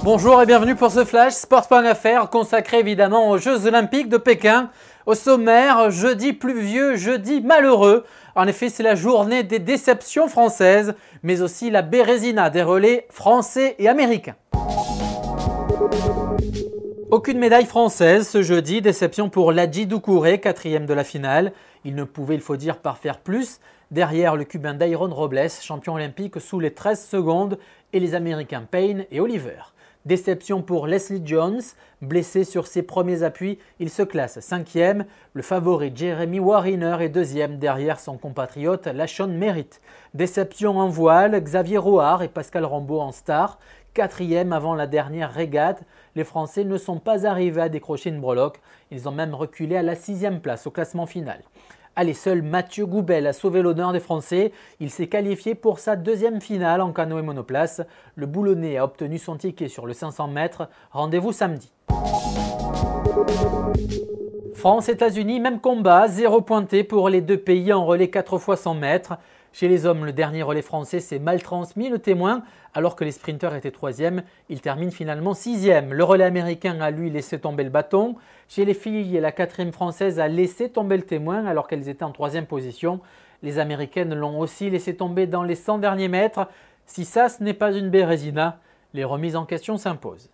Bonjour et bienvenue pour ce flash Sport.fr consacré évidemment aux Jeux Olympiques de Pékin. Au sommaire, jeudi pluvieux, jeudi malheureux. En effet, c'est la journée des déceptions françaises, mais aussi la Bérésina des relais français et américains. Aucune médaille française ce jeudi, déception pour Ladji Doucouré, 4e de la finale. Il ne pouvait, il faut dire, pas faire plus. Derrière le Cubain Dayron Robles, champion olympique sous les 13 secondes, et les Américains Payne et Oliver. Déception pour Leslie Jones, blessé sur ses premiers appuis, il se classe 5e. Le favori Jeremy Wariner est 2e derrière son compatriote Lashon Merritt. Déception en voile, Xavier Roard et Pascal Rambaud en star. 4e avant la dernière régate, les Français ne sont pas arrivés à décrocher une breloque. Ils ont même reculé à la 6e place au classement final. Allez, seul Mathieu Goubel a sauvé l'honneur des Français. Il s'est qualifié pour sa 2e finale en canoë monoplace. Le Boulonnais a obtenu son ticket sur le 500 mètres. Rendez-vous samedi. France-États-Unis, même combat, 0 pointé pour les deux pays en relais 4 x 100 mètres. Chez les hommes, le dernier relais français s'est mal transmis, le témoin, alors que les sprinteurs étaient 3e. Il termine finalement 6e. Le relais américain a lui laissé tomber le bâton. Chez les filles, la 4e française a laissé tomber le témoin alors qu'elles étaient en 3e position. Les américaines l'ont aussi laissé tomber dans les 100 derniers mètres. Si ça, ce n'est pas une Bérésina, les remises en question s'imposent.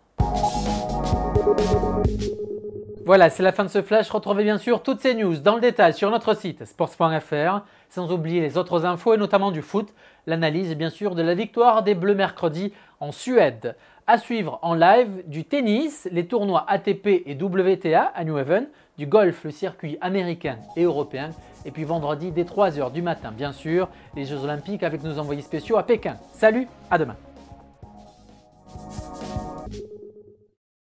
Voilà, c'est la fin de ce flash. Retrouvez bien sûr toutes ces news dans le détail sur notre site sports.fr, sans oublier les autres infos et notamment du foot, l'analyse bien sûr de la victoire des Bleus mercredi en Suède. À suivre en live du tennis, les tournois ATP et WTA à New Haven, du golf, le circuit américain et européen, et puis vendredi dès 3h du matin bien sûr, les Jeux Olympiques avec nos envoyés spéciaux à Pékin. Salut, à demain.